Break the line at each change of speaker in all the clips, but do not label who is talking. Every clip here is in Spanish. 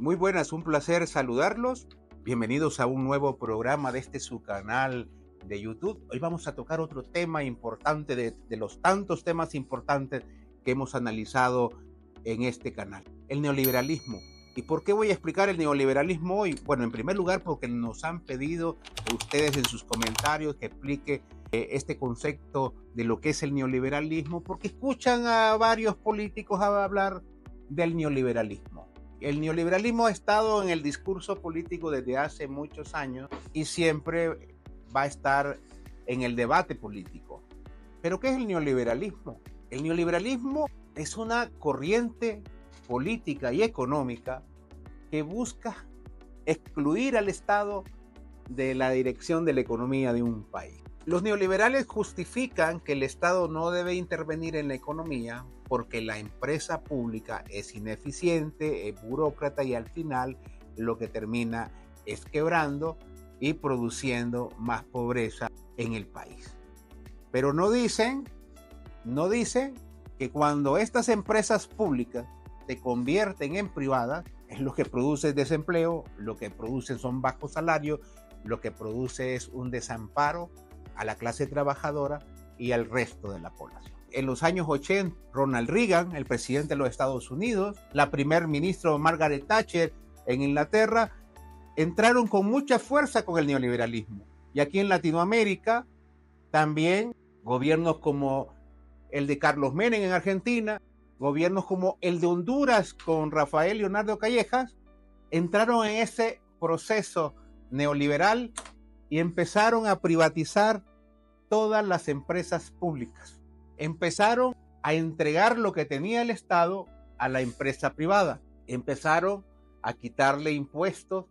Muy buenas, un placer saludarlos. Bienvenidos a un nuevo programa de su canal de YouTube. Hoy vamos a tocar otro tema importante de los tantos temas importantes que hemos analizado en este canal, el neoliberalismo. ¿Y por qué voy a explicar el neoliberalismo hoy? Bueno, en primer lugar porque nos han pedido ustedes en sus comentarios que explique este concepto de lo que es el neoliberalismo, porque escuchan a varios políticos hablar del neoliberalismo. El neoliberalismo ha estado en el discurso político desde hace muchos años y siempre va a estar en el debate político. ¿Pero qué es el neoliberalismo? El neoliberalismo es una corriente política y económica que busca excluir al Estado de la dirección de la economía de un país. Los neoliberales justifican que el Estado no debe intervenir en la economía porque la empresa pública es ineficiente, es burócrata y al final lo que termina es quebrando y produciendo más pobreza en el país. Pero no dicen que cuando estas empresas públicas se convierten en privadas, es lo que produce desempleo, lo que produce son bajos salarios, lo que produce es un desamparo a la clase trabajadora y al resto de la población. En los años 80, Ronald Reagan, el presidente de los Estados Unidos, la primer ministra Margaret Thatcher en Inglaterra, entraron con mucha fuerza con el neoliberalismo. Y aquí en Latinoamérica, también gobiernos como el de Carlos Menem en Argentina, gobiernos como el de Honduras con Rafael Leonardo Callejas, entraron en ese proceso neoliberal y empezaron a privatizar todas las empresas públicas. Empezaron a entregar lo que tenía el Estado a la empresa privada. Empezaron a quitarle impuestos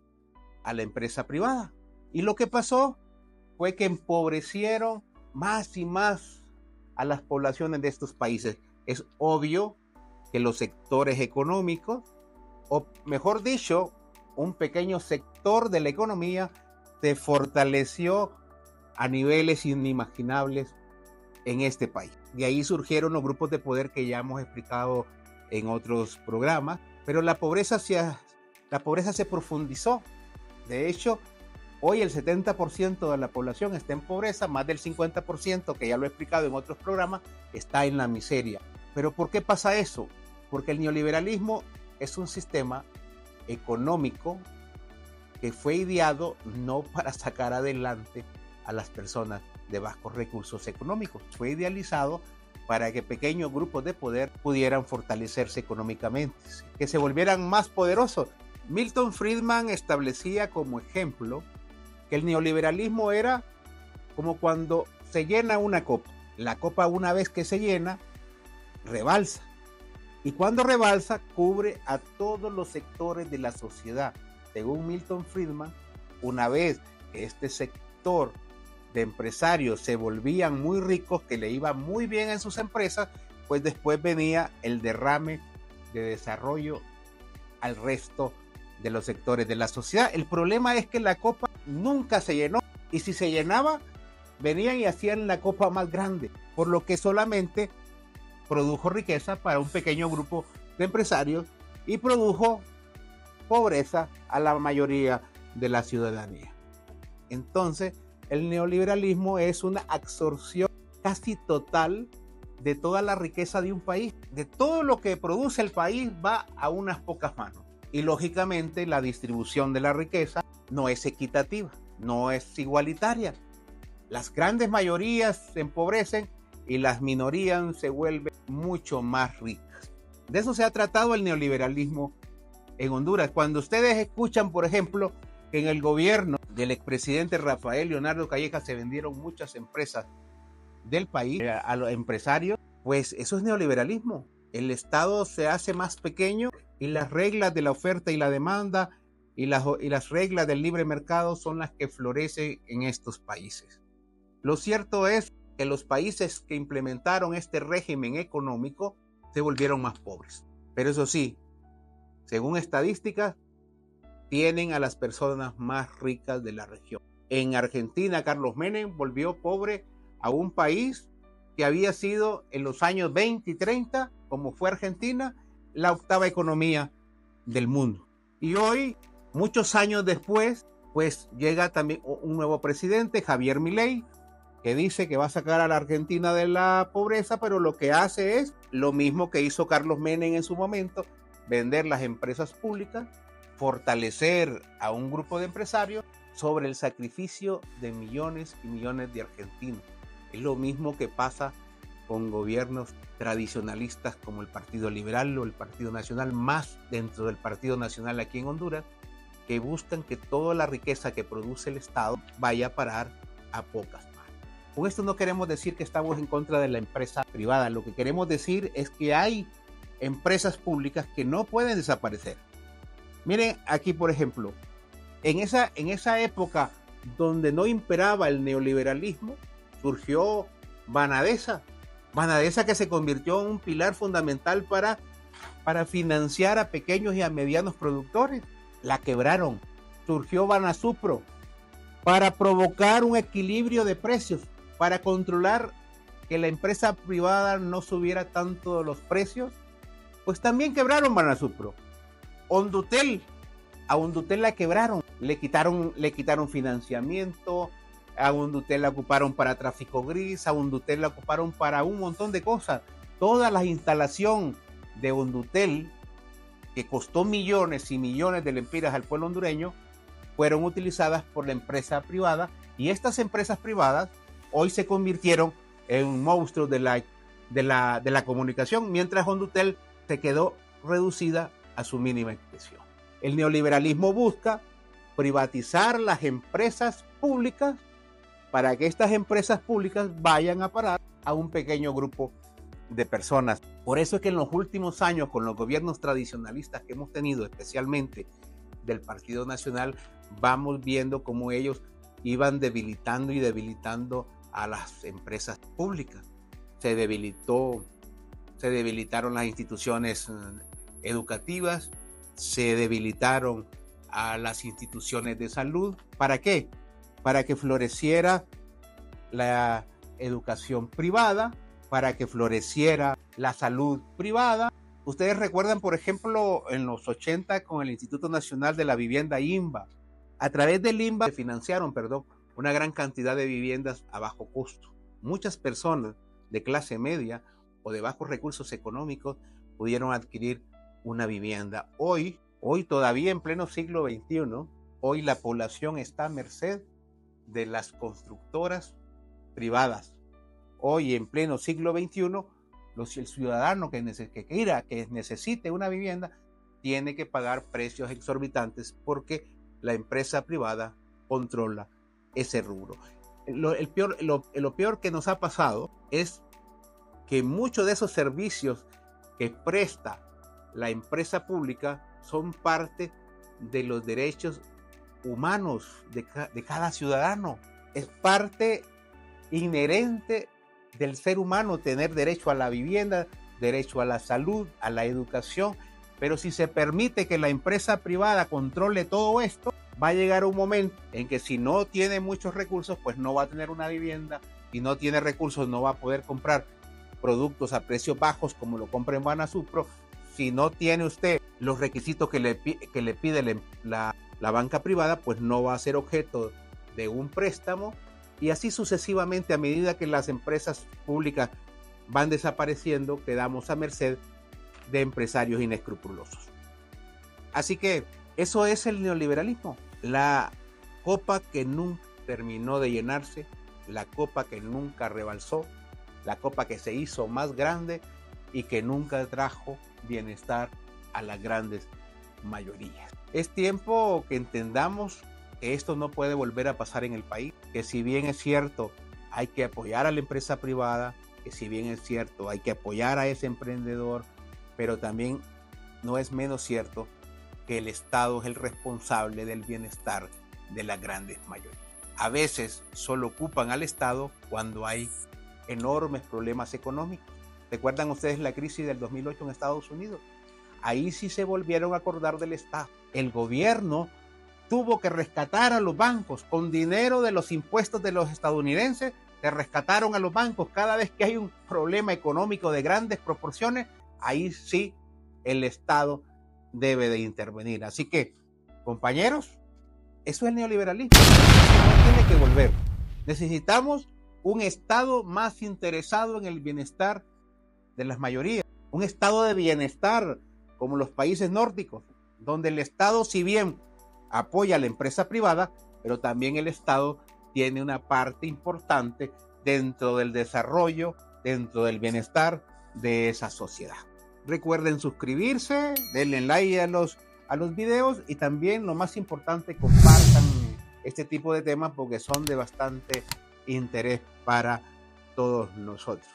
a la empresa privada. Y lo que pasó fue que empobrecieron más y más a las poblaciones de estos países. Es obvio que los sectores económicos, o mejor dicho, un pequeño sector de la economía, se fortaleció a niveles inimaginables en este país. De ahí surgieron los grupos de poder que ya hemos explicado en otros programas, pero la pobreza se profundizó. De hecho, hoy el 70% de la población está en pobreza, más del 50%, que ya lo he explicado en otros programas, está en la miseria. ¿Pero por qué pasa eso? Porque el neoliberalismo es un sistema económico que fue ideado no para sacar adelante a las personas de bajos recursos económicos. Fue idealizado para que pequeños grupos de poder pudieran fortalecerse económicamente, que se volvieran más poderosos. Milton Friedman establecía como ejemplo que el neoliberalismo era como cuando se llena una copa. La copa, una vez que se llena, rebalsa. Y cuando rebalsa, cubre a todos los sectores de la sociedad. Según Milton Friedman, una vez que este sector de empresarios se volvían muy ricos, que le iba muy bien en sus empresas, pues después venía el derrame de desarrollo al resto de los sectores de la sociedad. El problema es que la copa nunca se llenó, y si se llenaba, venían y hacían la copa más grande, por lo que solamente produjo riqueza para un pequeño grupo de empresarios y produjo pobreza a la mayoría de la ciudadanía. Entonces, el neoliberalismo es una absorción casi total de toda la riqueza de un país. De todo lo que produce el país va a unas pocas manos. Y lógicamente la distribución de la riqueza no es equitativa, no es igualitaria. Las grandes mayorías se empobrecen y las minorías se vuelven mucho más ricas. De eso se ha tratado el neoliberalismo en Honduras. Cuando ustedes escuchan, por ejemplo, que en el gobierno del expresidente Rafael Leonardo Callejas se vendieron muchas empresas del país a los empresarios, pues eso es neoliberalismo. El Estado se hace más pequeño y las reglas de la oferta y la demanda y las reglas del libre mercado son las que florecen en estos países. Lo cierto es que los países que implementaron este régimen económico se volvieron más pobres. Pero eso sí, según estadísticas, tienen a las personas más ricas de la región. En Argentina, Carlos Menem volvió pobre a un país que había sido en los años 20 y 30, como fue Argentina, la octava economía del mundo. Y hoy, muchos años después, pues llega también un nuevo presidente, Javier Milei, que dice que va a sacar a la Argentina de la pobreza, pero lo que hace es lo mismo que hizo Carlos Menem en su momento, vender las empresas públicas, fortalecer a un grupo de empresarios sobre el sacrificio de millones y millones de argentinos. Es lo mismo que pasa con gobiernos tradicionalistas como el Partido Liberal o el Partido Nacional, más dentro del Partido Nacional aquí en Honduras, que buscan que toda la riqueza que produce el Estado vaya a parar a pocas manos. Con esto no queremos decir que estamos en contra de la empresa privada, lo que queremos decir es que hay empresas públicas que no pueden desaparecer. Miren aquí, por ejemplo, en esa época donde no imperaba el neoliberalismo, surgió Banadesa que se convirtió en un pilar fundamental para financiar a pequeños y a medianos productores. La quebraron. Surgió Banasupro para provocar un equilibrio de precios, para controlar que la empresa privada no subiera tanto los precios. Pues también quebraron Banasupro. A Hondutel la quebraron, le quitaron financiamiento, a Hondutel la ocuparon para tráfico gris, a Hondutel la ocuparon para un montón de cosas. Toda la instalación de Hondutel, que costó millones y millones de lempiras al pueblo hondureño, fueron utilizadas por la empresa privada, y estas empresas privadas hoy se convirtieron en monstruos de la comunicación, mientras Hondutel se quedó reducida a su mínima expresión. El neoliberalismo busca privatizar las empresas públicas para que estas empresas públicas vayan a parar a un pequeño grupo de personas. Por eso es que en los últimos años, con los gobiernos tradicionalistas que hemos tenido, especialmente del Partido Nacional, vamos viendo cómo ellos iban debilitando a las empresas públicas. Se debilitaron las instituciones educativas, se debilitaron a las instituciones de salud. ¿Para qué? Para que floreciera la educación privada, para que floreciera la salud privada. Ustedes recuerdan, por ejemplo, en los 80 con el Instituto Nacional de la Vivienda, INVA. A través del INVA se financiaron, una gran cantidad de viviendas a bajo costo. Muchas personas de clase media o de bajos recursos económicos pudieron adquirir una vivienda. Hoy todavía en pleno siglo XXI, hoy la población está a merced de las constructoras privadas. Hoy en pleno siglo XXI, el ciudadano que necesite una vivienda tiene que pagar precios exorbitantes porque la empresa privada controla ese rubro. Lo peor que nos ha pasado es que muchos de esos servicios que presta la empresa pública son parte de los derechos humanos de cada ciudadano. Es parte inherente del ser humano tener derecho a la vivienda, derecho a la salud, a la educación. Pero si se permite que la empresa privada controle todo esto, va a llegar un momento en que si no tiene muchos recursos, pues no va a tener una vivienda. Si no tiene recursos, no va a poder comprar productos a precios bajos como lo compra en Banasupro. Si no tiene usted los requisitos que le pide la banca privada, pues no va a ser objeto de un préstamo, y así sucesivamente. A medida que las empresas públicas van desapareciendo, quedamos a merced de empresarios inescrupulosos. Así que eso es el neoliberalismo, la copa que nunca terminó de llenarse, la copa que nunca rebalsó, la copa que se hizo más grande y que nunca trajo bienestar a las grandes mayorías. Es tiempo que entendamos que esto no puede volver a pasar en el país, que si bien es cierto hay que apoyar a la empresa privada, que si bien es cierto hay que apoyar a ese emprendedor, pero también no es menos cierto que el Estado es el responsable del bienestar de las grandes mayorías. A veces solo ocupan al Estado cuando hay enormes problemas económicos. ¿Recuerdan ustedes la crisis del 2008 en Estados Unidos? Ahí sí se volvieron a acordar del Estado. El gobierno tuvo que rescatar a los bancos con dinero de los impuestos de los estadounidenses. Se rescataron a los bancos. Cada vez que hay un problema económico de grandes proporciones, ahí sí el Estado debe de intervenir. Así que, compañeros, eso es el neoliberalismo. No tiene que volver. Necesitamos un Estado más interesado en el bienestar de las mayorías. Un estado de bienestar como los países nórdicos, donde el Estado, si bien apoya a la empresa privada, pero también el Estado tiene una parte importante dentro del desarrollo, dentro del bienestar de esa sociedad. Recuerden suscribirse, denle like a los videos y también, lo más importante, compartan este tipo de temas porque son de bastante interés para todos nosotros.